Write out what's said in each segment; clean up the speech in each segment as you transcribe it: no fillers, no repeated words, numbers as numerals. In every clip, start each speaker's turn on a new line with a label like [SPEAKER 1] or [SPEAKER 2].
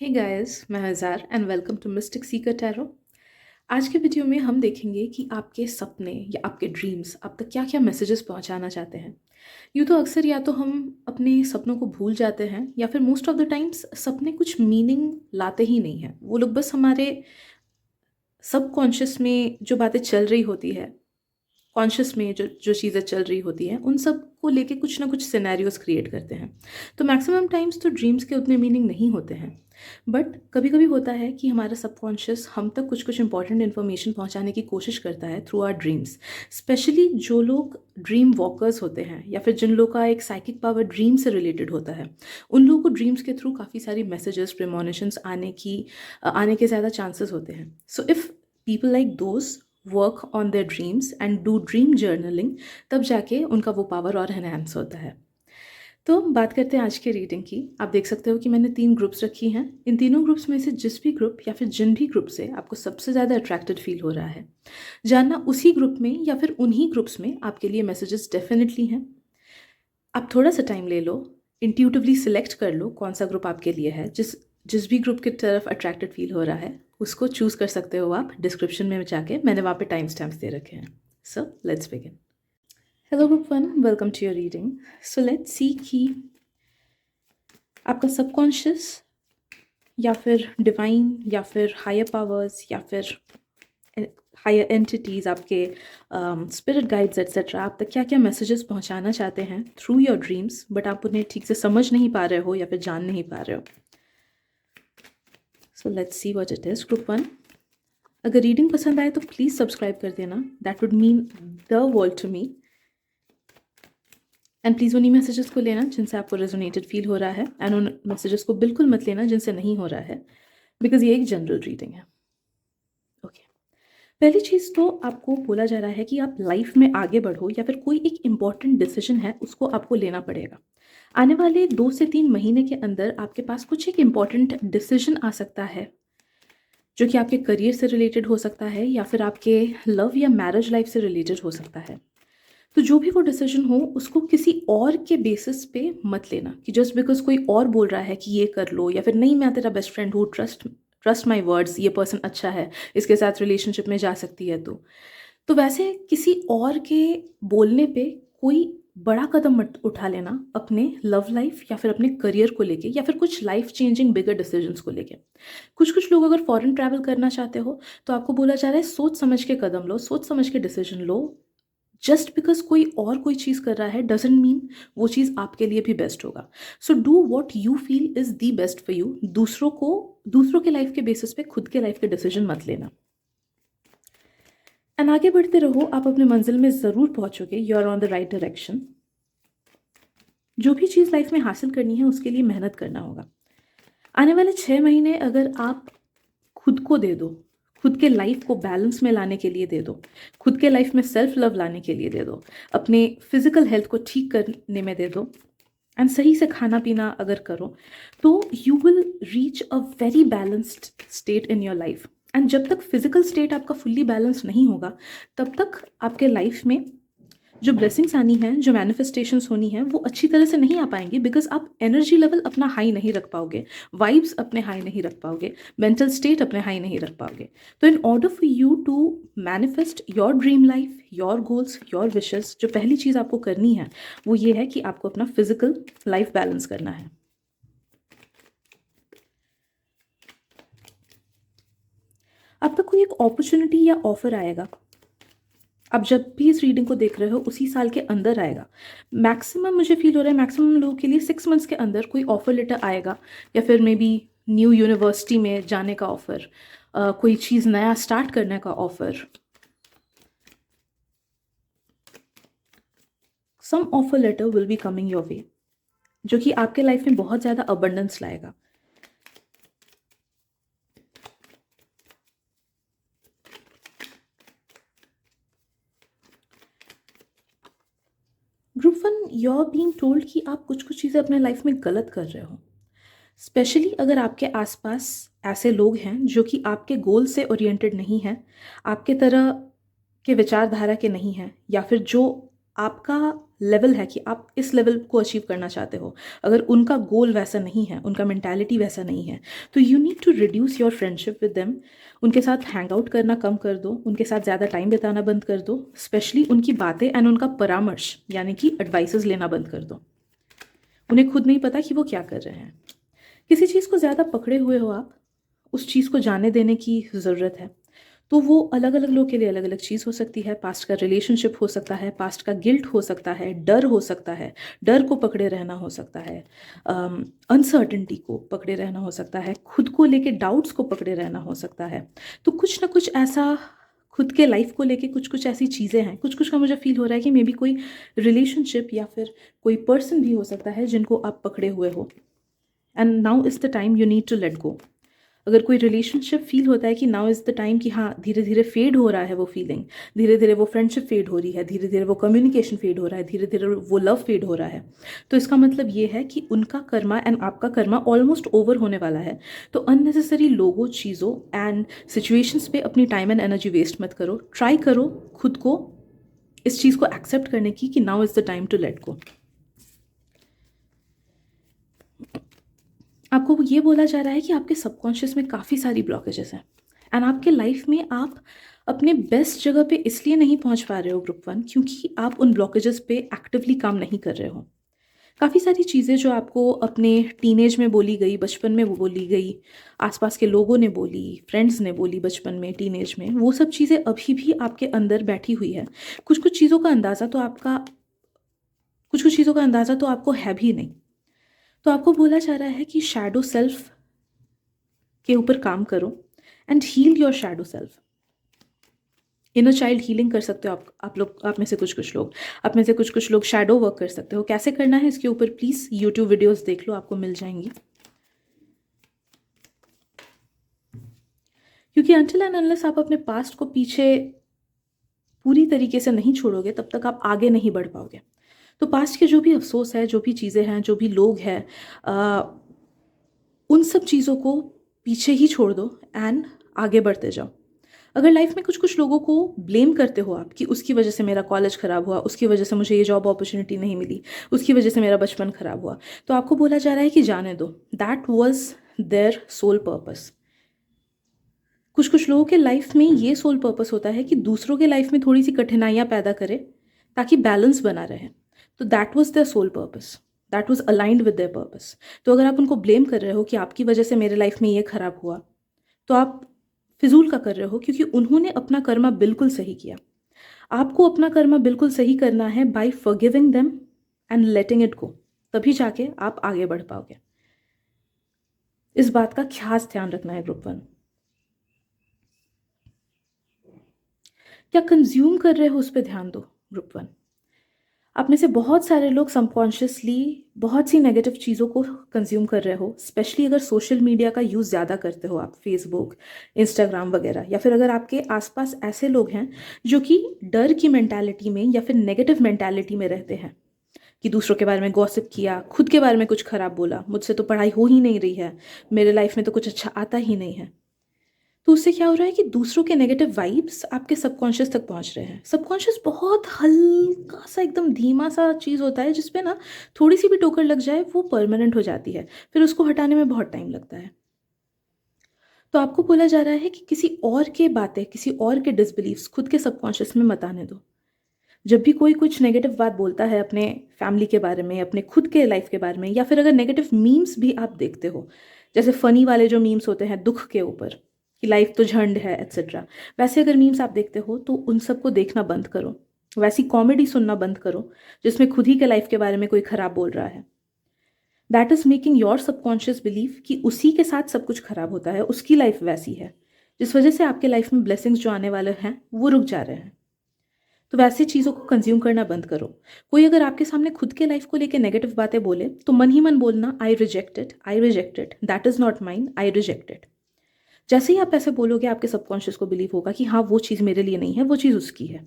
[SPEAKER 1] हे guys, मैं हज़ार and welcome to mystic seeker tarot. आज के वीडियो में हम देखेंगे कि आपके सपने या आपके ड्रीम्स आप तक क्या-क्या मैसेजेस पहुंचाना चाहते हैं। यूँ तो अक्सर या तो हम अपने सपनों को भूल जाते हैं या फिर मोस्ट ऑफ द टाइम्स सपने कुछ मीनिंग लाते ही नहीं हैं। वो लोग बस हमारे सबकॉन्शियस में जो बातें चल रही होती है, कॉन्शियस में जो जो चीज़ें चल रही होती हैं, उन सब को लेके कुछ ना कुछ सिनेरियोज़ क्रिएट करते हैं। तो मैक्सिमम टाइम्स तो ड्रीम्स के उतने मीनिंग नहीं होते हैं। बट कभी-कभी होता है कि हमारा सबकॉन्शियस हम तक कुछ-कुछ इंपॉर्टेंट इन्फॉर्मेशन पहुँचाने की कोशिश करता है थ्रू आवर ड्रीम्स। स्पेशली जो लोग ड्रीम वॉकर्स होते हैं या फिर जिन लोगों का एक साइकिक पावर ड्रीम से रिलेटेड होता है, उन लोगों को ड्रीम्स के थ्रू काफ़ी सारी मैसेजेस, प्रेमोनिशंस आने के ज़्यादा चांसेस होते हैं। So if people like those work on their dreams and do dream journaling, तब जाके उनका वो पावर और एनहांस होता है। तो बात करते हैं आज के रीडिंग की। आप देख सकते हो कि मैंने 3 ग्रुप्स रखी हैं। इन तीनों ग्रुप्स में से जिस भी ग्रुप या फिर जिन भी ग्रुप से आपको सबसे ज़्यादा अट्रैक्टेड फ़ील हो रहा है, जानना उसी ग्रुप में या फिर उन्हीं ग्रुप्स में आपके लिए मैसेजेस डेफ़िनिटली हैं। आप थोड़ा-सा टाइम ले लो, इंट्यूटिवली सिलेक्ट कर लो कौन-सा ग्रुप आपके लिए है। जिस जिस भी ग्रुप की तरफ अट्रैक्टेड फ़ील हो रहा है, उसको चूज़ कर सकते हो आप। डिस्क्रिप्शन में जाके मैंने वहाँ पे टाइम स्टैम्प्स दे रखे हैं। So let's begin. Hello group 1, welcome to your reading. So let's see कि आपका सबकॉन्शियस या फिर डिवाइन या फिर हायर पावर्स या फिर हायर एंटिटीज़, आपके स्पिरिट गाइड्स एट्सेट्रा आप तक क्या-क्या मैसेजेस पहुंचाना चाहते हैं थ्रू योर ड्रीम्स, बट आप उन्हें ठीक से समझ नहीं पा रहे हो या फिर जान नहीं पा रहे हो। सो let's see what it is. Group 1, अगर रीडिंग पसंद आए तो प्लीज़ सब्सक्राइब कर देना, that would mean the world to me. And please उन्हीं मैसेजेस को लेना जिनसे आपको रेजोनेटेड फील हो रहा है, एंड उन मैसेजेस को बिल्कुल मत लेना जिनसे नहीं हो रहा है, बिकॉज ये एक जनरल रीडिंग है। ओके, पहली चीज़ तो आपको बोला जा रहा है कि आप लाइफ में आगे बढ़ो या फिर कोई एक इम्पॉर्टेंट डिसीजन है उसको आपको लेना पड़ेगा। आने वाले 2 से 3 महीने के अंदर आपके पास कुछ एक इम्पॉर्टेंट डिसीजन आ सकता है, जो कि आपके करियर से रिलेटेड हो सकता है या फिर आपके लव या मैरिज लाइफ से रिलेटेड हो सकता है। तो जो भी वो डिसीजन हो, उसको किसी और के बेसिस पे मत लेना कि जस्ट बिकॉज़ कोई और बोल रहा है कि ये कर लो, या फिर नहीं मैं तेरा बेस्ट फ्रेंड हूँ, ट्रस्ट ट्रस्ट माय वर्ड्स, ये पर्सन अच्छा है, इसके साथ रिलेशनशिप में जा सकती है तू। तो वैसे किसी और के बोलने पे कोई बड़ा कदम मत उठा लेना अपने लव लाइफ या फिर अपने करियर को लेके या फिर कुछ लाइफ चेंजिंग बिगर डिसीजंस को लेके। कुछ-कुछ लोग अगर फॉरेन ट्रैवल करना चाहते हो, तो आपको बोला जा रहा है सोच समझ के कदम लो, सोच समझ के डिसीजन लो। जस्ट बिकॉज़ कोई और कोई चीज़ कर रहा है डज़न्ट मीन वो चीज़ आपके लिए भी बेस्ट होगा। So do what you feel is the best for you. दूसरों के लाइफ के बेसिस पे खुद के लाइफ के डिसीजन मत लेना। एंड आगे बढ़ते रहो, आप अपने मंजिल में ज़रूर पहुँचोगे, you are on the right direction. जो भी चीज़ लाइफ में हासिल करनी है उसके लिए मेहनत करना होगा। आने वाले 6 महीने अगर आप खुद को दे दो, खुद के लाइफ को बैलेंस में लाने के लिए दे दो, खुद के लाइफ में सेल्फ लव लाने के लिए दे दो, अपने फिजिकल हेल्थ को ठीक करने में दे दो, एंड सही से खाना पीना अगर करो, तो you will reach a very balanced state in your life. And जब तक फिजिकल स्टेट आपका फुल्ली बैलेंस नहीं होगा, तब तक आपके लाइफ में जो ब्लेसिंग्स आनी है, जो मैनिफेस्टेशंस होनी है, वो अच्छी तरह से नहीं आ पाएंगी, बिकॉज आप एनर्जी लेवल अपना हाई नहीं रख पाओगे, वाइब्स अपने हाई नहीं रख पाओगे, मेंटल स्टेट अपने हाई नहीं रख पाओगे। तो in order for you to manifest your dream life, your goals, your wishes, जो पहली चीज़ आपको करनी है वो ये है कि आपको अपना फिजिकल लाइफ बैलेंस करना है। अब तक कोई एक अपॉर्चुनिटी या ऑफर आएगा, आप जब भी इस रीडिंग को देख रहे हो उसी साल के अंदर आएगा। मैक्सिमम मुझे फील हो रहा है मैक्सिमम लोगों के लिए 6 मंथ्स के अंदर कोई ऑफर लेटर आएगा, या फिर मे बी न्यू यूनिवर्सिटी में जाने का ऑफर, कोई चीज़ नया स्टार्ट करने का offer. Some offer letter will be coming your way, जो कि आपके लाइफ में बहुत ज़्यादा अबंडेंस लाएगा। Group 1, you are being told कि आप कुछ चीज़ें अपने लाइफ में गलत कर रहे हो। स्पेशली अगर आपके आसपास ऐसे लोग हैं जो कि आपके गोल से ओरिएंटेड नहीं हैं, आपके तरह के विचारधारा के नहीं हैं, या फिर जो आपका लेवल है कि आप इस लेवल को अचीव करना चाहते हो, अगर उनका गोल वैसा नहीं है, उनका मेंटालिटी वैसा नहीं है, तो you need to reduce your friendship with them. उनके साथ हैंग आउट करना कम कर दो, उनके साथ ज़्यादा टाइम बिताना बंद कर दो, स्पेशली उनकी बातें एंड उनका परामर्श यानी कि एडवाइसेस लेना बंद कर दो। उन्हें खुद नहीं पता कि वो क्या कर रहे हैं। किसी चीज़ को ज़्यादा पकड़े हुए हो आप, उस चीज़ को जाने देने की ज़रूरत है। तो वो अलग अलग लोग के लिए अलग अलग चीज़ हो सकती है। पास्ट का रिलेशनशिप हो सकता है, पास्ट का गिल्ट हो सकता है, डर हो सकता है, डर को पकड़े रहना हो सकता है, अनसर्टेनिटी को पकड़े रहना हो सकता है, खुद को लेके डाउट्स को पकड़े रहना हो सकता है। तो कुछ ना कुछ ऐसा खुद के लाइफ को लेके कुछ कुछ ऐसी चीज़ें हैं, कुछ कुछ का मुझे फील हो रहा है कि मे बी कोई रिलेशनशिप या फिर कोई पर्सन भी हो सकता है जिनको आप पकड़े हुए हो, and now is the time you need to let go. अगर कोई रिलेशनशिप फील होता है कि नाउ इज़ द टाइम कि हाँ धीरे धीरे फेड हो रहा है वो फीलिंग, धीरे धीरे वो फ्रेंडशिप फेड हो रही है, धीरे धीरे वो कम्युनिकेशन फेड हो रहा है, धीरे धीरे वो लव फेड हो रहा है, तो इसका मतलब ये है कि उनका कर्मा एंड आपका कर्मा ऑलमोस्ट ओवर होने वाला है। तो अननेसेसरी लोगों, चीज़ों एंड सिचुएशंस पे अपनी टाइम एंड एनर्जी वेस्ट मत करो। ट्राई करो खुद को इस चीज़ को एक्सेप्ट करने की कि now is the time to let go. आपको ये बोला जा रहा है कि आपके सबकॉन्शियस में काफ़ी सारी ब्लॉकेजेस हैं, एंड आपके लाइफ में आप अपने बेस्ट जगह पे इसलिए नहीं पहुंच पा रहे हो ग्रुप वन, क्योंकि आप उन ब्लॉकेजेस पे एक्टिवली काम नहीं कर रहे हो। काफ़ी सारी चीज़ें जो आपको अपने टीनेज में बोली गई, बचपन में वो बोली गई, आसपास के लोगों ने बोली, फ्रेंड्स ने बोली बचपन में, टीनेज में, वो सब चीज़ें अभी भी आपके अंदर बैठी हुई है। कुछ कुछ चीज़ों का अंदाज़ा तो आपका कुछ कुछ चीज़ों का अंदाज़ा तो आपको है भी नहीं। तो आपको बोला जा रहा है कि शैडो सेल्फ के ऊपर काम करो and heal your shadow self. Inner child healing कर सकते हो आप लोग, आप में से कुछ लोग शैडो वर्क कर सकते हो। कैसे करना है इसके ऊपर प्लीज़ यूट्यूब वीडियोस देख लो, आपको मिल जाएंगी। क्योंकि अनटिल एंड अनलेस आप अपने पास्ट को पीछे पूरी तरीके से नहीं छोड़ोगे, तब तक आप आगे नहीं बढ़ पाओगे। तो पास्ट के जो भी अफसोस है, जो भी चीज़ें हैं, जो भी लोग हैं, उन सब चीज़ों को पीछे ही छोड़ दो एंड आगे बढ़ते जाओ। अगर लाइफ में कुछ कुछ लोगों को ब्लेम करते हो आप कि उसकी वजह से मेरा कॉलेज ख़राब हुआ, उसकी वजह से मुझे ये जॉब अपॉर्चुनिटी नहीं मिली, उसकी वजह से मेरा बचपन ख़राब हुआ, तो आपको बोला जा रहा है कि जाने दो, that was their soul purpose. कुछ कुछ लोगों के लाइफ में ये सोल पर्पस होता है कि दूसरों के लाइफ में थोड़ी सी कठिनाइयाँ पैदा करे ताकि बैलेंस बना रहे। तो that was their soul purpose, that was aligned with their purpose. तो अगर आप उनको ब्लेम कर रहे हो कि आपकी वजह से मेरे लाइफ में ये खराब हुआ, तो आप फिजूल का कर रहे हो, क्योंकि उन्होंने अपना कर्मा बिल्कुल सही किया। आपको अपना कर्मा बिल्कुल सही करना है by forgiving them and letting it go, तभी जाके आप आगे बढ़ पाओगे। इस बात का खास ध्यान रखना है ग्रुप वन। क्या कंज्यूम कर रहे हो उस पर ध्यान दो ग्रुप वन। आप में से बहुत सारे लोग सबकॉन्शियसली बहुत सी नेगेटिव चीज़ों को कंज्यूम कर रहे हो, स्पेशली अगर सोशल मीडिया का यूज़ ज़्यादा करते हो आप, फेसबुक, इंस्टाग्राम वगैरह, या फिर अगर आपके आसपास ऐसे लोग हैं जो कि डर की मेंटालिटी में या फिर नेगेटिव मेंटालिटी में रहते हैं कि दूसरों के बारे में गॉसिप किया, खुद के बारे में कुछ खराब बोला, मुझसे तो पढ़ाई हो ही नहीं रही है, मेरे लाइफ में तो कुछ अच्छा आता ही नहीं है। तो उससे क्या हो रहा है कि दूसरों के नेगेटिव वाइब्स आपके सबकॉन्शियस तक पहुंच रहे हैं। सबकॉन्शियस बहुत हल्का सा, एकदम धीमा सा चीज़ होता है जिसपे ना थोड़ी सी भी टोकर लग जाए वो परमानेंट हो जाती है, फिर उसको हटाने में बहुत टाइम लगता है। तो आपको बोला जा रहा है कि किसी और के बातें, किसी और के डिसबिलीव्स खुद के सबकॉन्शियस में मत आने दो। जब भी कोई कुछ नेगेटिव बात बोलता है अपने फैमिली के बारे में, अपने खुद के लाइफ के बारे में, या फिर अगर नेगेटिव मीम्स भी आप देखते हो, जैसे फ़नी वाले जो मीम्स होते हैं दुख के ऊपर कि लाइफ तो झंड है एट्सेट्रा, वैसे अगर मीम्स आप देखते हो तो उन सबको देखना बंद करो। वैसी कॉमेडी सुनना बंद करो जिसमें खुद ही के लाइफ के बारे में कोई ख़राब बोल रहा है। That is making your subconscious believe कि उसी के साथ सब कुछ खराब होता है, उसकी लाइफ वैसी है, जिस वजह से आपके लाइफ में ब्लेसिंग्स जो आने वाले हैं वो रुक जा रहे हैं। तो वैसी चीज़ों को कंज्यूम करना बंद करो। कोई अगर आपके सामने खुद के लाइफ को लेके नेगेटिव बातें बोले तो मन ही मन बोलना, I reject it, I reject it, that is not mine, I reject it. जैसे ही आप ऐसे बोलोगे आपके सबकॉन्शियस को बिलीव होगा कि हाँ वो चीज़ मेरे लिए नहीं है, वो चीज़ उसकी है।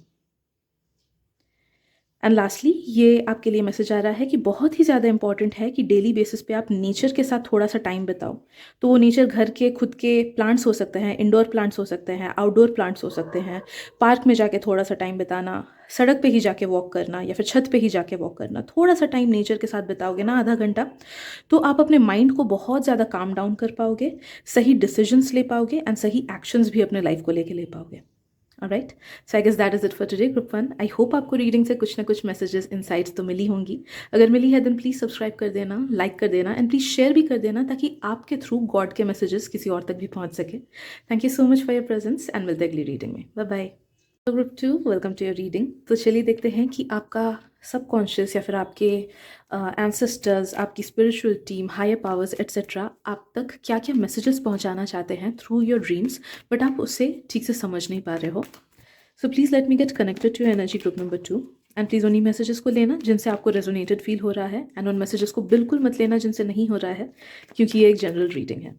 [SPEAKER 1] एंड लास्टली ये आपके लिए मैसेज आ रहा है कि बहुत ही ज़्यादा इंपॉर्टेंट है कि डेली बेसिस पे आप नेचर के साथ थोड़ा सा टाइम बिताओ। तो वो नेचर घर के खुद के प्लांट्स हो सकते हैं, इंडोर प्लांट्स हो सकते हैं, आउटडोर प्लांट्स हो सकते हैं, पार्क में जाके थोड़ा सा टाइम बिताना, सड़क पे ही जाके वॉक करना या फिर छत पे ही जाके वॉक करना। थोड़ा सा टाइम नेचर के साथ बिताओगे ना, आधा घंटा, तो आप अपने माइंड को बहुत ज़्यादा काम डाउन कर पाओगे, सही डिसीजंस ले पाओगे एंड सही एक्शंस भी अपने लाइफ को लेके ले पाओगे। Alright, so I guess that is it for today group 1। I hope आपको रीडिंग से कुछ ना कुछ मैसेजेस, इनसाइट्स तो मिली होंगी। अगर मिली है देन प्लीज़ सब्सक्राइब कर देना, लाइक कर देना एंड प्लीज़ शेयर भी कर देना, ताकि आपके थ्रू गॉड के मैसेजेस किसी और तक भी पहुंच सके। Thank you so much for your presence and मिलते अगली रीडिंग में। Bye bye. तो group 2, welcome to your reading. तो चलिए देखते हैं कि आपका सबकॉन्शियस या फिर आपके एंसेस्टर्स, आपकी spiritual team, higher powers etcetera आप तक क्या क्या मैसेजेस पहुंचाना चाहते हैं थ्रू योर ड्रीम्स, बट आप उससे ठीक से समझ नहीं पा रहे हो। So please let me get connected to energy group number 2 and please उन्हीं मैसेजेस को लेना जिनसे आपको रेजोनेटेड फील हो रहा है, एंड उन मैसेजेस को बिल्कुल मत लेना जिनसे नहीं हो रहा है, क्योंकि ये एक जनरल रीडिंग है।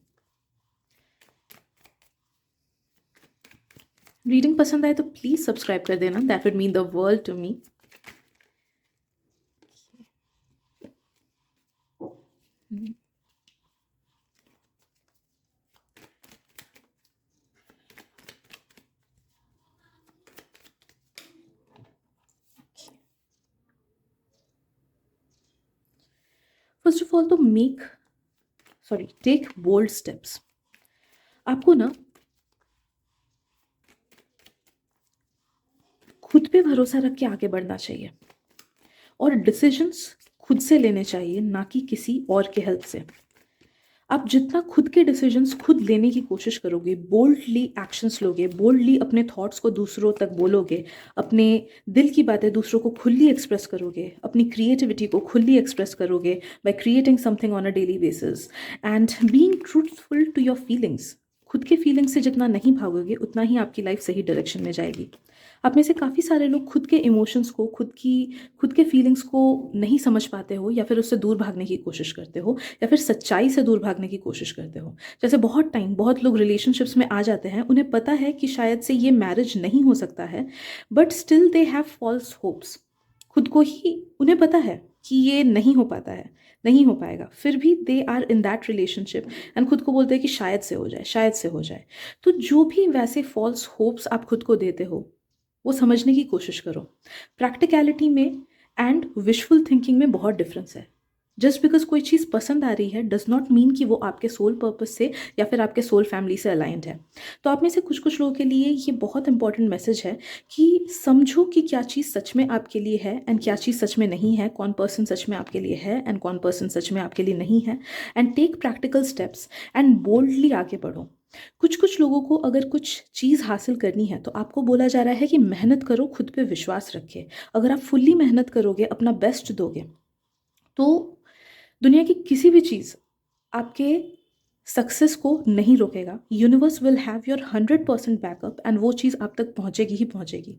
[SPEAKER 1] रीडिंग पसंद आए तो प्लीज़ सब्सक्राइब कर देना, that would mean the world to me. First of all तो टेक बोल्ड स्टेप्स। आपको ना खुद पे भरोसा रख के आगे बढ़ना चाहिए और डिसीजंस खुद से लेने चाहिए, ना कि किसी और के हेल्प से। आप जितना खुद के डिसीजंस खुद लेने की कोशिश करोगे, बोल्डली एक्शंस लोगे, बोल्डली अपने थॉट्स को दूसरों तक बोलोगे, अपने दिल की बातें दूसरों को खुली एक्सप्रेस करोगे, अपनी क्रिएटिविटी को खुली एक्सप्रेस करोगे by creating something on a daily basis and being truthful to your feelings. खुद के फीलिंग्स से जितना नहीं भागोगे उतना ही आपकी लाइफ सही डायरेक्शन में जाएगी। आप में से काफ़ी सारे लोग खुद के इमोशंस को, खुद के फीलिंग्स को नहीं समझ पाते हो, या फिर उससे दूर भागने की कोशिश करते हो, या फिर सच्चाई से दूर भागने की कोशिश करते हो। जैसे बहुत लोग रिलेशनशिप्स में आ जाते हैं, उन्हें पता है कि शायद से ये मैरिज नहीं हो सकता है, but still they have false hopes. खुद को ही उन्हें पता है कि ये नहीं हो पाता है, नहीं हो पाएगा, फिर भी they are in that relationship and खुद को बोलते हैं कि शायद से हो जाए, शायद से हो जाए। तो जो भी वैसे फॉल्स होप्स आप खुद को देते हो, वो समझने की कोशिश करो। प्रैक्टिकलिटी में एंड विशफुल थिंकिंग में बहुत डिफरेंस है। जस्ट बिकॉज कोई चीज़ पसंद आ रही है डज नॉट मीन कि वो आपके सोल पर्पस से या फिर आपके सोल फैमिली से अलाइंड है। तो आप में से कुछ लोगों के लिए ये बहुत इंपॉर्टेंट मैसेज है कि समझो कि क्या चीज़ सच में आपके लिए है एंड क्या चीज़ सच में नहीं है, कौन पर्सन सच में आपके लिए है एंड कौन पर्सन सच में आपके लिए नहीं है, and take practical steps and boldly आगे बढ़ो। कुछ लोगों को अगर कुछ चीज़ हासिल करनी है तो आपको बोला जा रहा है कि मेहनत करो, खुद पे विश्वास रखे। अगर आप फुल्ली मेहनत करोगे, अपना बेस्ट दोगे, तो दुनिया की किसी भी चीज़ आपके सक्सेस को नहीं रोकेगा। Universe will have your 100% backup and वो चीज़ आप तक पहुंचेगी ही पहुंचेगी।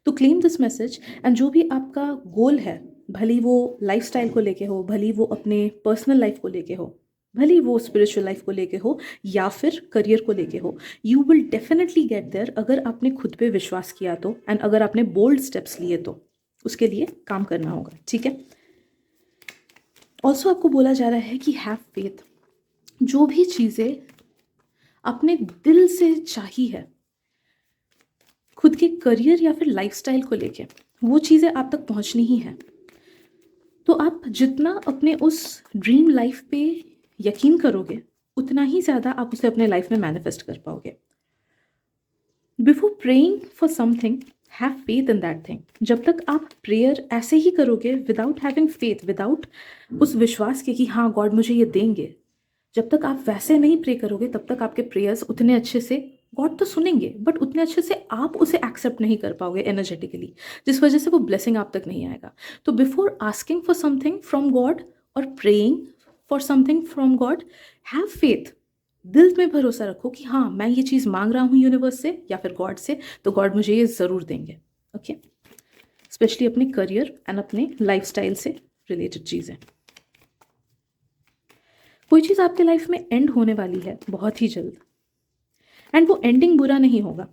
[SPEAKER 1] तो क्लेम दिस मैसेज एंड जो भी आपका गोल है, भली वो लाइफस्टाइल को लेके हो, भली वो अपने पर्सनल लाइफ को लेके हो, भली वो स्पिरिचुअल लाइफ को लेके हो या फिर करियर को लेके हो, you will definitely get there अगर आपने खुद पे विश्वास किया तो, एंड अगर आपने बोल्ड स्टेप्स लिए तो। उसके लिए काम करना होगा, ठीक है। ऑल्सो आपको बोला जा रहा है कि हैव फेथ। जो भी चीज़ें अपने दिल से चाही है खुद के करियर या फिर लाइफस्टाइल को लेके, वो चीज़ें आप तक पहुंचनी ही है। तो आप जितना अपने उस ड्रीम लाइफ पे यकीन करोगे उतना ही ज़्यादा आप उसे अपने लाइफ में मैनिफेस्ट कर पाओगे। Before praying for something, have faith in that thing. जब तक आप प्रेयर ऐसे ही करोगे विदाउट हैविंग फेथ, विदाउट उस विश्वास के कि हाँ गॉड मुझे ये देंगे, जब तक आप वैसे नहीं प्रे करोगे तब तक आपके प्रेयर्स उतने अच्छे से गॉड तो सुनेंगे, बट उतने अच्छे से आप उसे एक्सेप्ट नहीं कर पाओगे एनर्जेटिकली, जिस वजह से वो ब्लेसिंग आप तक नहीं आएगा। तो before asking for something from God और praying for something from God, have faith. दिल में भरोसा रखो कि हाँ मैं ये चीज़ मांग रहा हूँ यूनिवर्स से या फिर गॉड से, तो गॉड मुझे ये ज़रूर देंगे। ओके, स्पेशली अपने करियर एंड अपने लाइफस्टाइल से रिलेटेड चीज़ें। कोई चीज़ आपके लाइफ में एंड होने वाली है बहुत ही जल्द, एंड वो एंडिंग बुरा नहीं होगा।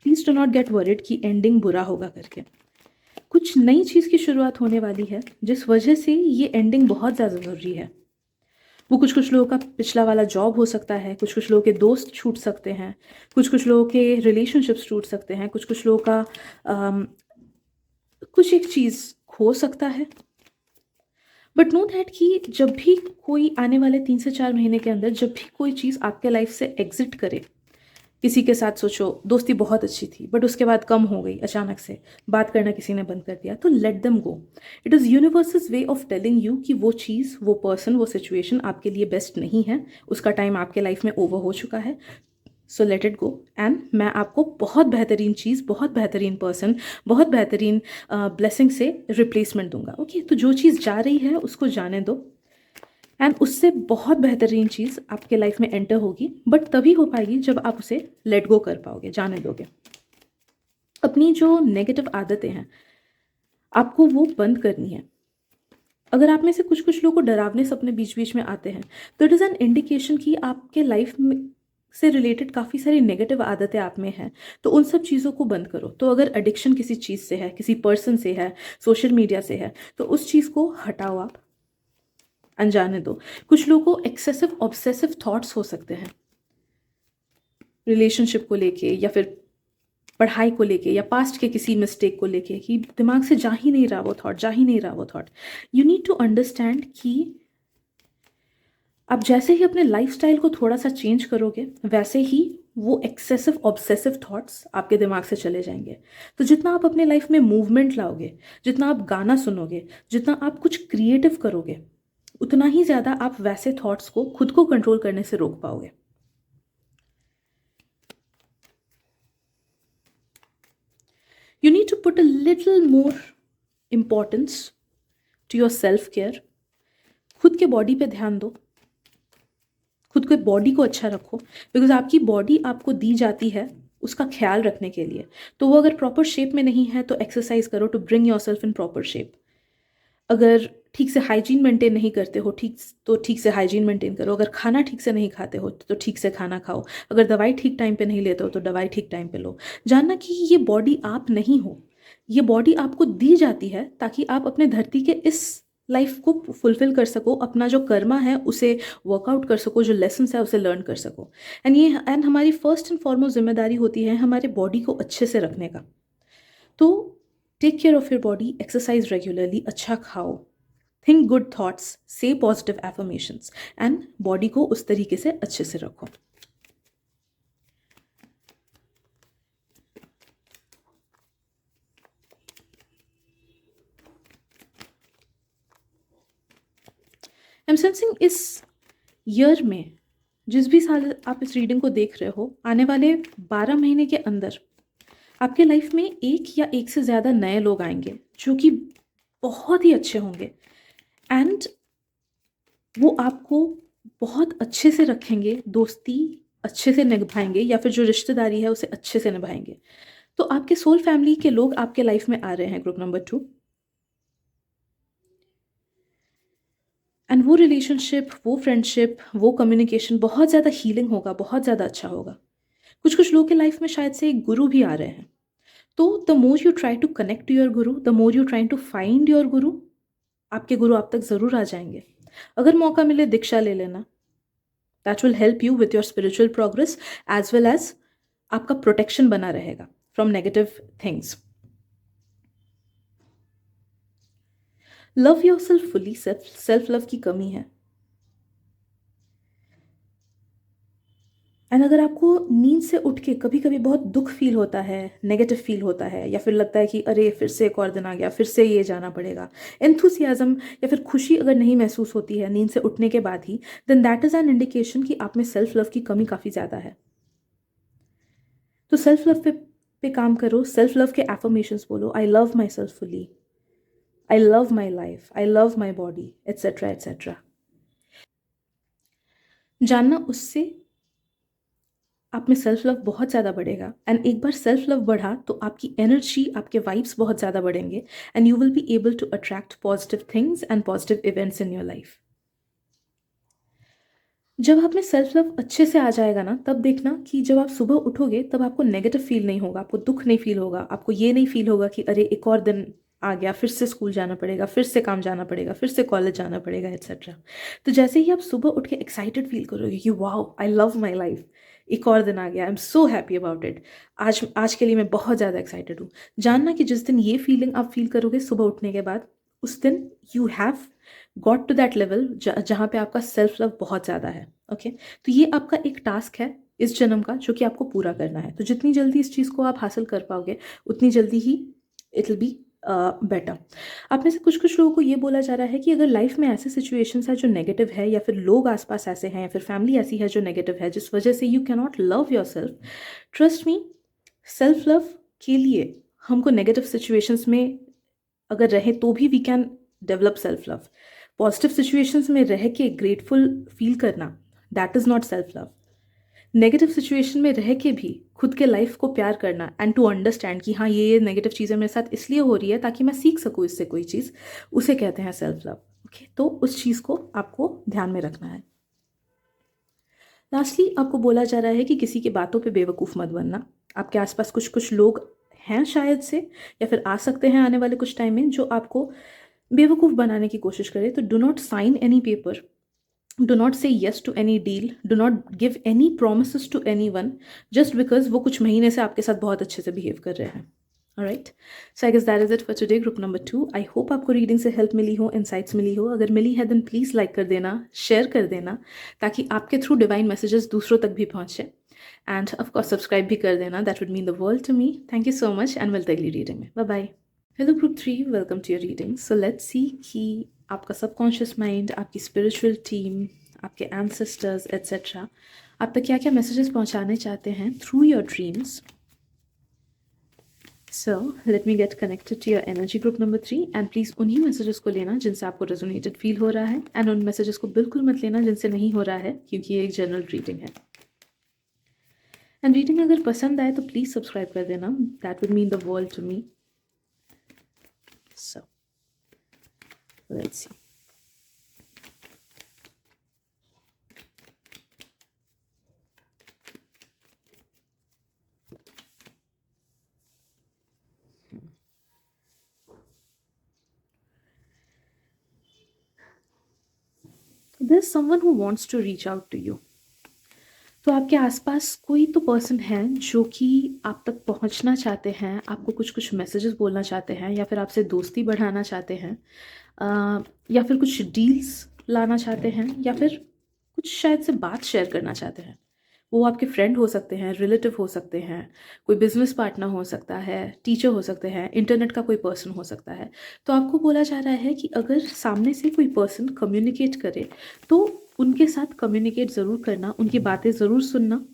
[SPEAKER 1] Please do not gate worried कि एंडिंग बुरा होगा करके। कुछ कुछ नई चीज़ की शुरुआत होने वाली है जिस वजह से ये एंडिंग बहुत ज़्यादा ज़रूरी है। वो कुछ-कुछ लोगों का पिछला वाला जॉब हो सकता है, कुछ-कुछ लोगों के दोस्त छूट सकते हैं, कुछ-कुछ लोगों के रिलेशनशिप्स टूट सकते हैं, कुछ-कुछ लोगों का अम, कुछ एक चीज़ हो सकता है। बट नो दैट कि जब भी कोई आने वाले 3 से 4 महीने के अंदर जब भी कोई चीज़ आपके लाइफ से एग्ज़िट करे, किसी के साथ सोचो दोस्ती बहुत अच्छी थी बट उसके बाद कम हो गई अचानक से, बात करना किसी ने बंद कर दिया, तो let them go. It is universe's way of telling you कि वो चीज़, वो पर्सन, वो सिचुएशन आपके लिए बेस्ट नहीं है, उसका टाइम आपके लाइफ में ओवर हो चुका है। So let it go. And मैं आपको बहुत बेहतरीन चीज़, बहुत बेहतरीन पर्सन, बहुत बेहतरीन ब्लेसिंग से रिप्लेसमेंट दूंगा। ओके, तो जो चीज़ जा रही है उसको जाने दो एंड उससे बहुत बेहतरीन चीज़ आपके लाइफ में एंटर होगी, बट तभी हो पाएगी जब आप उसे लेट गो कर पाओगे, जाने दोगे। अपनी जो नेगेटिव आदतें हैं आपको वो बंद करनी है। अगर आप में से कुछ कुछ लोगों को डरावने सपने बीच बीच में आते हैं तो इट इज़ एन इंडिकेशन कि आपके लाइफ में से रिलेटेड काफ़ी सारी नेगेटिव आदतें आप में हैं, तो उन सब चीज़ों को बंद करो। तो अगर एडिक्शन किसी चीज़ से है, किसी पर्सन से है, सोशल मीडिया से है, तो उस चीज़ को हटाओ आप, अनजाने दो। कुछ लोगों को एक्सेसिव ऑब्सेसिव थॉट्स हो सकते हैं रिलेशनशिप को लेके या फिर पढ़ाई को लेके या पास्ट के किसी मिस्टेक को लेके कि दिमाग से जा ही नहीं रहा वो थॉट, जा ही नहीं रहा वो thought. You need to understand कि आप जैसे ही अपने लाइफस्टाइल को थोड़ा सा चेंज करोगे वैसे ही वो एक्सेसिव ऑब्सेसिव थॉट्स आपके दिमाग से चले जाएंगे। तो जितना आप अपने लाइफ में मूवमेंट लाओगे, जितना आप गाना सुनोगे, जितना आप कुछ क्रिएटिव करोगे, उतना ही ज़्यादा आप वैसे थॉट्स को खुद को कंट्रोल करने से रोक पाओगे। You need to put a little more importance to your self care। खुद के बॉडी पे ध्यान दो, खुद के बॉडी को अच्छा रखो, बिकॉज आपकी बॉडी आपको दी जाती है उसका ख्याल रखने के लिए। तो वो अगर प्रॉपर शेप में नहीं है तो एक्सरसाइज करो to bring your self in proper shape. अगर ठीक से हाइजीन मेंटेन नहीं करते हो ठीक से हाइजीन मेंटेन करो। अगर खाना ठीक से नहीं खाते हो तो ठीक से खाना खाओ। अगर दवाई ठीक टाइम पे नहीं लेते हो तो दवाई ठीक टाइम पे लो। जानना कि ये बॉडी आप नहीं हो, ये बॉडी आपको दी जाती है ताकि आप अपने धरती के इस लाइफ को फुलफिल कर सको, अपना जो कर्मा है उसे वर्कआउट कर सको, जो लेसन है उसे लर्न कर सको। एंड हमारी फर्स्ट एंड फॉरमोस्ट जिम्मेदारी होती है हमारे बॉडी को अच्छे से रखने का। तो take care of your body, exercise regularly, अच्छा खाओ, think good thoughts, say positive affirmations and body को उस तरीके से अच्छे से रखो। आई एम सेंसिंग इस ईयर में, जिस भी साल आप इस रीडिंग को देख रहे हो, आने वाले 12 महीने के अंदर आपके लाइफ में एक या एक से ज़्यादा नए लोग आएंगे जो कि बहुत ही अच्छे होंगे एंड वो आपको बहुत अच्छे से रखेंगे, दोस्ती अच्छे से निभाएंगे या फिर जो रिश्तेदारी है उसे अच्छे से निभाएंगे। तो आपके सोल फैमिली के लोग आपके लाइफ में आ रहे हैं, ग्रुप नंबर 2। एंड वो रिलेशनशिप, वो फ्रेंडशिप, वो कम्युनिकेशन बहुत ज़्यादा हीलिंग होगा, बहुत ज़्यादा अच्छा होगा। कुछ कुछ लोगों के लाइफ में शायद से एक गुरु भी आ रहे हैं। तो the more you try to connect to your guru, the more you try to find your guru, आपके गुरु आप तक ज़रूर आ जाएंगे। अगर मौका मिले दीक्षा ले लेना, that will help you with your spiritual progress as well as आपका प्रोटेक्शन बना रहेगा from negative things. Love your self fully, self love की कमी है। एंड अगर आपको नींद से उठ के कभी कभी बहुत दुख फील होता है, नेगेटिव फील होता है, या फिर लगता है कि अरे फिर से एक और दिन आ गया, फिर से ये जाना पड़ेगा, एंथुसियाज्म या फिर खुशी अगर नहीं महसूस होती है नींद से उठने के बाद ही, then that is an indication कि आप में सेल्फ लव की कमी काफ़ी ज़्यादा है। तो सेल्फ लव पे काम करो, सेल्फ लव के एफर्मेशंस बोलो, I love my self fully, I love my life, I love my body, etcetera etcetera. जानना उससे आप में सेल्फ लव बहुत ज़्यादा बढ़ेगा। एंड एक बार सेल्फ लव बढ़ा तो आपकी एनर्जी, आपके वाइब्स बहुत ज़्यादा बढ़ेंगे and you will be able to attract positive things and positive events in your life. जब आप में सेल्फ लव अच्छे से आ जाएगा ना, तब देखना कि जब आप सुबह उठोगे तब आपको नेगेटिव फील नहीं होगा, आपको दुख नहीं फील होगा, आपको ये नहीं फील होगा कि अरे एक और दिन आ गया, फिर से स्कूल जाना पड़ेगा, फिर से काम जाना पड़ेगा, फिर से कॉलेज जाना पड़ेगा, एट्सेट्रा। तो जैसे ही आप सुबह उठ के एक्साइटेड फील करोगे कि wow I love my life, एक और दिन आ गया, I am so happy about it, आज आज के लिए मैं बहुत ज़्यादा एक्साइटेड हूँ। जानना कि जिस दिन ये फीलिंग आप फील करोगे सुबह उठने के बाद, उस दिन you have got to that level जहाँ पे आपका सेल्फ लव बहुत ज़्यादा है। ओके, तो ये आपका एक टास्क है इस जन्म का जो कि आपको पूरा करना है। तो जितनी जल्दी इस चीज़ को आप हासिल कर पाओगे उतनी जल्दी ही इट विल बी बेटर। आप में से कुछ कुछ लोगों को ये बोला जा रहा है कि अगर लाइफ में ऐसे सिचुएशंस है जो नेगेटिव है, या फिर लोग आसपास ऐसे हैं, या फिर फैमिली ऐसी है जो नेगेटिव है, जिस वजह से you can not love your self, trust me, self love के लिए हमको नेगेटिव सिचुएशंस में अगर रहे तो भी we can develop self love. Positive situations में रह के ग्रेटफुल फील करना, that is not self love. Negative situation में रह के भी खुद के लाइफ को प्यार करना एंड टू अंडरस्टैंड कि हाँ ये नेगेटिव चीज़ें मेरे साथ इसलिए हो रही है ताकि मैं सीख सकूँ इससे कोई चीज़, उसे कहते हैं सेल्फ लव। ओके, तो उस चीज़ को आपको ध्यान में रखना है। लास्टली आपको बोला जा रहा है कि किसी की बातों पे बेवकूफ़ मत बनना। आपके आसपास कुछ कुछ लोग हैं शायद से, या फिर आ सकते हैं आने वाले कुछ टाइम में, जो आपको बेवकूफ़ बनाने की कोशिश करे। तो do not sign any paper, do not say yes to any deal, do not give any promises to anyone just because वो कुछ महीने से आपके साथ बहुत अच्छे से बिहेव कर रहे हैं। Alright, so I guess that is it for today, group number 2. I hope आपको रीडिंग से हेल्प मिली हो, इंसाइट्स मिली हो। अगर मिली है देन प्लीज़ लाइक कर देना, शेयर कर देना, ताकि आपके थ्रू डिवाइन मैसेजेस दूसरों तक भी पहुँचे। एंड ऑफकोर्स सब्सक्राइब भी कर देना, that would mean the world to me. Thank you so much and मिलते अगली रीडिंग में। Bye bye. Hello group 3, welcome to your reading. So let's see कि आपका सबकॉन्शियस माइंड, आपकी स्पिरिचुअल टीम, आपके एंसेस्टर्स एट्सेट्रा आप तक क्या क्या मैसेजेस पहुंचाने चाहते हैं through your dreams. So let me get connected to your energy group number 3 and please उन्हीं मैसेजेस को लेना जिनसे आपको रेजोनेटेड फील हो रहा है, एंड उन मैसेजेस को बिल्कुल मत लेना जिनसे नहीं हो रहा है, क्योंकि ये एक जनरल रीडिंग है। एंड रीडिंग अगर पसंद आए तो प्लीज़ सब्सक्राइब कर देना, that would mean the world to me. So let's see. There's someone who wants to reach out to you. तो आपके आसपास कोई तो पर्सन है जो कि आप तक पहुंचना चाहते हैं, आपको कुछ कुछ मैसेजेस बोलना चाहते हैं, या फिर आपसे दोस्ती बढ़ाना चाहते हैं, या फिर कुछ डील्स लाना चाहते हैं, या फिर कुछ शायद से बात शेयर करना चाहते हैं। वो आपके फ्रेंड हो सकते हैं, रिलेटिव हो सकते हैं, कोई बिजनेस पार्टनर हो सकता है, टीचर हो सकते हैं, इंटरनेट का कोई पर्सन हो सकता है। तो आपको बोला जा रहा है कि अगर सामने से कोई पर्सन कम्युनिकेट करे तो उनके साथ कम्युनिकेट ज़रूर करना, उनकी बातें ज़रूर सुनना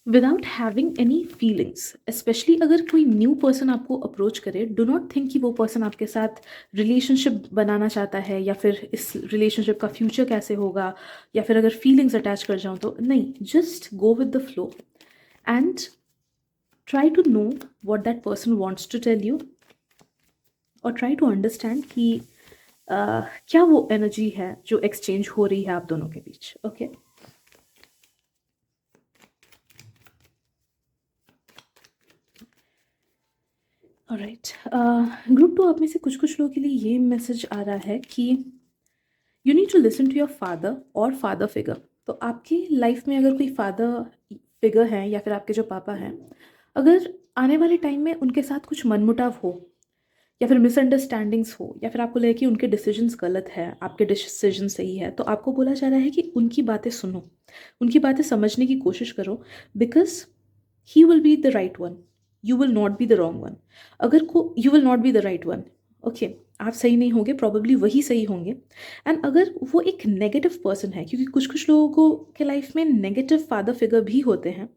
[SPEAKER 1] without having any feelings. Specially अगर कोई न्यू पर्सन आपको अप्रोच करे, डो नॉट थिंक कि वो पर्सन आपके साथ रिलेशनशिप बनाना चाहता है, या फिर इस रिलेशनशिप का फ्यूचर कैसे होगा, या फिर अगर फीलिंग्स अटैच कर जाऊँ तो नहीं। Just go with the flow and try to know what that person wants to tell you, और ट्राई टू अंडरस्टैंड कि क्या वो एनर्जी है जो एक्सचेंज हो रही है आप दोनों के बीच। Okay, alright. ग्रुप 2 आप में से कुछ कुछ लोगों के लिए ये मैसेज आ रहा है कि you need to listen to your father और फादर फिगर। तो आपकी लाइफ में अगर कोई फादर फिगर है, या फिर आपके जो पापा हैं, अगर आने वाले टाइम में उनके साथ कुछ मनमुटाव हो, या फिर मिसअंडरस्टैंडिंग्स हो, या फिर आपको लगे कि उनके डिसीजंस गलत है, आपके डिसीजन सही है, तो आपको बोला जा रहा है कि उनकी बातें सुनो, उनकी बातें समझने की कोशिश करो, because he will be the right one, you will not be the wrong one. अगर को you will not be the right one, okay, आप सही नहीं होंगे, प्रॉबेबली वही सही होंगे। एंड अगर वो एक नेगेटिव पर्सन है, क्योंकि कुछ कुछ लोगों को के लाइफ में नेगेटिव फादर फिगर भी होते हैं,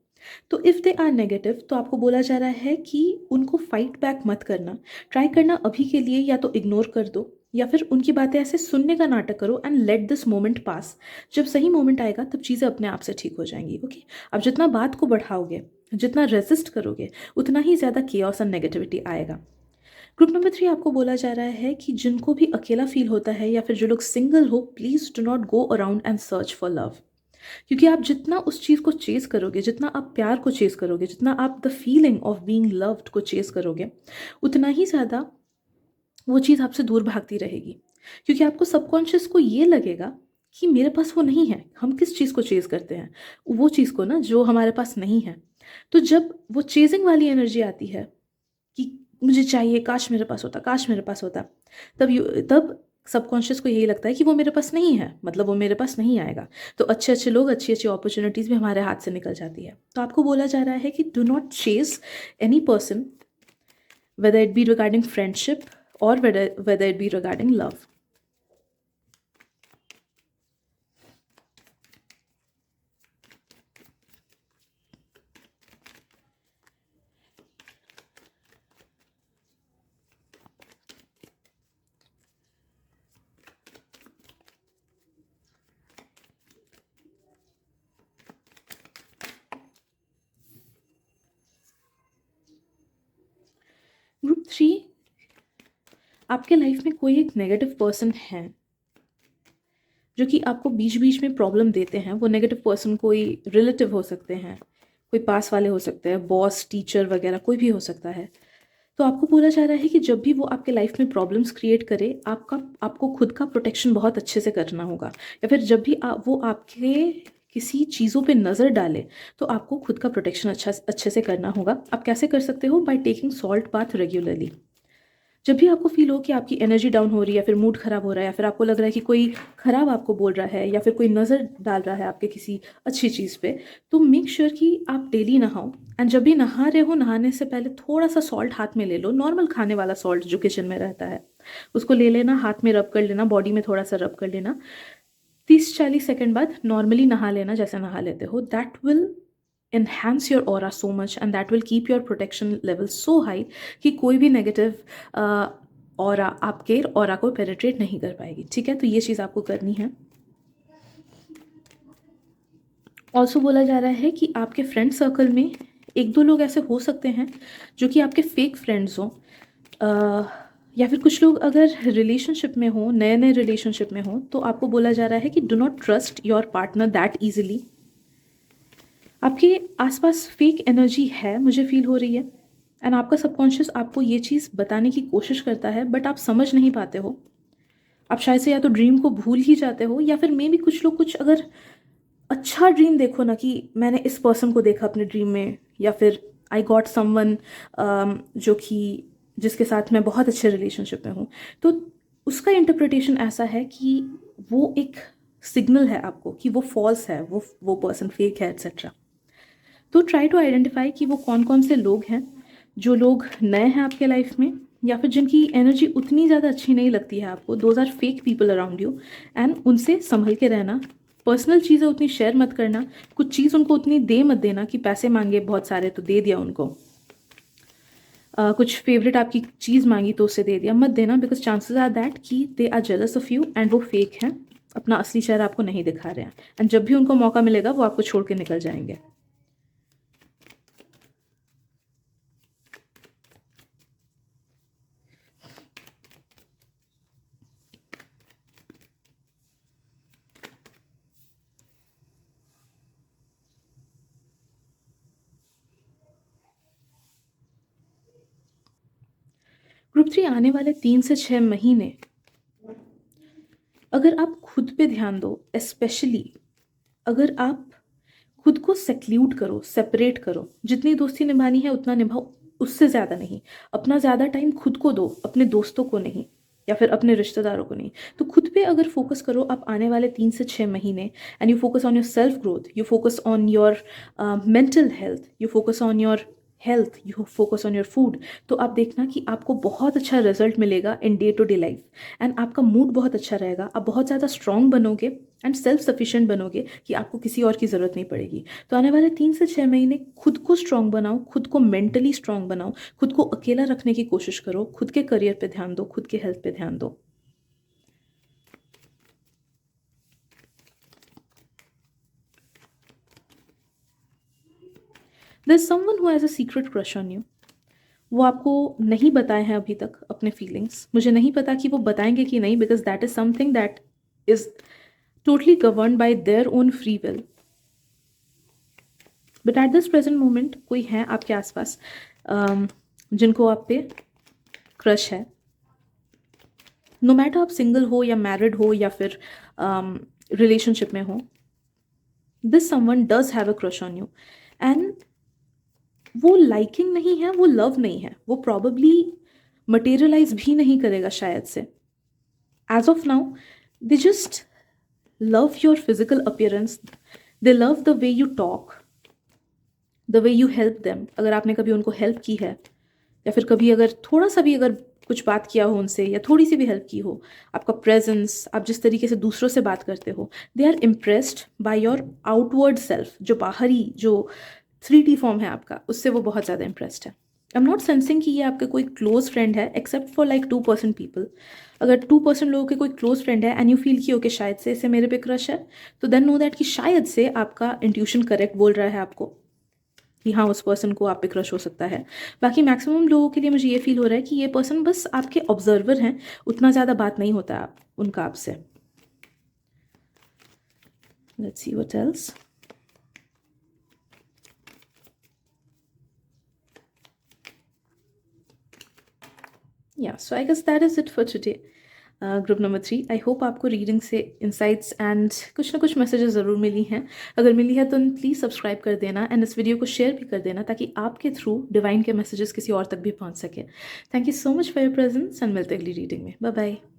[SPEAKER 1] तो इफ़ दे आर नेगेटिव तो आपको बोला जा रहा है कि उनको फाइट बैक मत करना, ट्राई करना अभी के लिए या तो इग्नोर कर दो, या फिर उनकी बातें ऐसे सुनने का नाटक करो एंड लेट दिस मोमेंट पास। जब सही मोमेंट आएगा तब चीज़ें अपने आप से ठीक हो जाएंगी। ओके, आप जितना बात को बढ़ाओगे, जितना रेजिस्ट करोगे, उतना ही ज़्यादा केओस और नेगेटिविटी आएगा। ग्रुप नंबर 3 आपको बोला जा रहा है कि जिनको भी अकेला फील होता है, या फिर जो लोग सिंगल हो, please do not go around and search for love. क्योंकि आप जितना उस चीज़ को चेज़ करोगे, जितना आप प्यार को चेज़ करोगे, जितना आप the feeling of being loved को चेज़ करोगे, उतना ही ज़्यादा वो चीज़ आपसे दूर भागती रहेगी। क्योंकि आपको सबकॉन्शियस को ये लगेगा कि मेरे पास वो नहीं है। हम किस चीज़ को चेज़ करते हैं? वो चीज़ को ना जो हमारे पास नहीं है। तो जब वो चेज़िंग वाली एनर्जी आती है कि मुझे चाहिए, काश मेरे पास होता, काश मेरे पास होता, तब सबकॉन्शियस को यही लगता है कि वो मेरे पास नहीं है, मतलब वो मेरे पास नहीं आएगा। तो अच्छे-अच्छे लोग, अच्छी-अच्छी अपॉर्च्युनिटीज़ भी हमारे हाथ से निकल जाती है। तो आपको बोला जा रहा है कि do not Chase any person, whether it be regarding friendship or whether it be regarding love. Group 3, आपके लाइफ में कोई एक नेगेटिव पर्सन है जो कि आपको बीच बीच में प्रॉब्लम देते हैं। वो नेगेटिव पर्सन कोई रिलेटिव हो सकते हैं, कोई पास वाले हो सकते हैं, बॉस, टीचर वगैरह कोई भी हो सकता है। तो आपको बोला जा रहा है कि जब भी वो आपके लाइफ में प्रॉब्लम्स क्रिएट करे, आपको खुद का प्रोटेक्शन बहुत अच्छे से करना होगा। या फिर जब भी वो आपके किसी चीज़ों पे नज़र डाले, तो आपको खुद का प्रोटेक्शन अच्छे से करना होगा। आप कैसे कर सकते हो? By taking salt bath regularly. जब भी आपको फील हो कि आपकी एनर्जी डाउन हो रही है, या फिर मूड ख़राब हो रहा है, या फिर आपको लग रहा है कि कोई ख़राब आपको बोल रहा है, या फिर कोई नज़र डाल रहा है आपके किसी अच्छी चीज़ पे, तो मेक श्योर कि आप डेली नहाओ। एंड जब भी नहा रहे हो, नहाने से पहले थोड़ा सा सॉल्ट हाथ में ले लो, नॉर्मल खाने वाला सॉल्ट जो किचन में रहता है, उसको ले लेना, हाथ में रब कर लेना, बॉडी में थोड़ा सा रब कर लेना। 30-40 सेकंड बाद नॉर्मली नहा लेना जैसे नहा लेते हो। That will enhance your aura so much and that will keep your protection level so high कि कोई भी नेगेटिव ऑरा आपके ऑरा को पेनिट्रेट नहीं कर पाएगी। ठीक है, तो ये चीज़ आपको करनी है। ऑल्सो बोला जा रहा है कि आपके फ्रेंड सर्कल में एक दो लोग ऐसे हो सकते हैं जो कि आपके फेक फ्रेंड्स हों, या फिर कुछ लोग अगर रिलेशनशिप में हो, नए नए रिलेशनशिप में हो, तो आपको बोला जा रहा है कि do not trust your partner that easily. आपके आसपास फेक एनर्जी है, मुझे फील हो रही है, एंड आपका सबकॉन्शियस आपको ये चीज़ बताने की कोशिश करता है, बट आप समझ नहीं पाते हो। आप शायद से या तो ड्रीम को भूल ही जाते हो, या फिर मे भी कुछ लोग कुछ अगर अच्छा ड्रीम देखो ना कि मैंने इस पर्सन को देखा अपने ड्रीम में, या फिर आई गॉट समवन जो कि जिसके साथ मैं बहुत अच्छे रिलेशनशिप में हूँ, तो उसका इंटरप्रिटेशन ऐसा है कि वो एक सिग्नल है आपको कि वो फॉल्स है, वो पर्सन फेक है, एक्सेट्रा। तो ट्राई टू आइडेंटिफाई कि वो कौन कौन से लोग हैं, जो लोग नए हैं आपके लाइफ में, या फिर जिनकी एनर्जी उतनी ज़्यादा अच्छी नहीं लगती है आपको। Those are fake people around you, and उनसे संभल के रहना। पर्सनल चीज़ें उतनी शेयर मत करना। कुछ चीज़ उनको उतनी दे मत देना कि पैसे मांगे बहुत सारे तो दे दिया उनको। कुछ फेवरेट आपकी चीज़ मांगी तो उससे दे दिया, मत देना, बिकॉज चांसेस आर दैट कि they are jealous of you and वो फेक हैं, अपना असली चेहरा आपको नहीं दिखा रहे हैं। एंड जब भी उनको मौका मिलेगा वो आपको छोड़ के निकल जाएंगे। ग्रुप 3 आने वाले 3 से 6 महीने अगर आप खुद पे ध्यान दो, स्पेशली अगर आप खुद को सेक्ल्यूट करो, सेपरेट करो, जितनी दोस्ती निभानी है उतना निभाओ, उससे ज़्यादा नहीं। अपना ज़्यादा टाइम खुद को दो, अपने दोस्तों को नहीं, या फिर अपने रिश्तेदारों को नहीं। तो खुद पे अगर फोकस करो आप आने वाले 3 से 6 महीने, and you focus on your self growth, you focus on your mental health, you focus on your health, you focus on your food, तो आप देखना कि आपको बहुत अच्छा रिजल्ट मिलेगा in day to day life. And आपका मूड बहुत अच्छा रहेगा, आप बहुत ज़्यादा स्ट्रॉन्ग बनोगे एंड सेल्फ सफिशिएंट बनोगे कि आपको किसी और की ज़रूरत नहीं पड़ेगी। तो आने वाले 3 से 6 महीने खुद को स्ट्रॉन्ग बनाओ, खुद को मेंटली स्ट्रॉन्ग बनाओ, खुद को अकेला रखने की कोशिश करो, खुद के करियर पे ध्यान दो, खुद के हेल्थ पे ध्यान दो। There is someone who has a secret crush on you. वो आपको नहीं बताए हैं अभी तक अपने फीलिंग्स। मुझे नहीं पता कि वो बताएंगे कि नहीं, because that is something that is totally govern by their own free will. But at this present moment कोई है आपके आसपास जिनको आप पे क्रश है। नो मैटर आप सिंगल हो या मैरिड हो या फिर रिलेशनशिप में हो, this someone does have a crush on you. And वो लाइकिंग नहीं है, वो लव नहीं है, वो प्रॉबली मटेरियलाइज भी नहीं करेगा शायद से। As of now they just love your physical appearance, they love the way you talk, the way you help them. अगर आपने कभी उनको हेल्प की है या फिर कभी अगर थोड़ा सा भी अगर कुछ बात किया हो उनसे या थोड़ी सी भी हेल्प की हो, आपका प्रेजेंस, आप जिस तरीके से दूसरों से बात करते हो, they are impressed by your outward self. जो बाहरी जो 3D फॉर्म है आपका, उससे वो बहुत ज़्यादा इम्प्रेस्ड है। आई एम नॉट सेंसिंग कि ये आपके कोई क्लोज फ्रेंड है एक्सेप्ट फॉर लाइक 2% पीपल। अगर 2% लोगों के कोई क्लोज फ्रेंड है एंड यू फील कि ओके शायद से इसे मेरे पे क्रश है, तो देन नो दैट कि शायद से आपका इंट्यूशन करेक्ट बोल रहा है आपको कि हाँ उस पर्सन को आप पे क्रश हो सकता है। बाकी मैक्सिमम लोगों के लिए मुझे ये फील हो रहा है कि ये पर्सन बस आपके ऑब्जर्वर हैं, उतना ज़्यादा बात नहीं होता उनका आपसे। Let's see what else. या so I guess that is it for today. Group number 3, I hope आपको रीडिंग से इंसाइट्स एंड कुछ ना कुछ मैसेजेस ज़रूर मिली हैं। अगर मिली है तो प्लीज़ सब्सक्राइब कर देना एंड इस वीडियो को शेयर भी कर देना ताकि आपके थ्रू डिवाइन के मैसेजेस किसी और तक भी पहुंच सके। Thank you so much for your presence and मिलते हैं अगली रीडिंग में। Bye bye.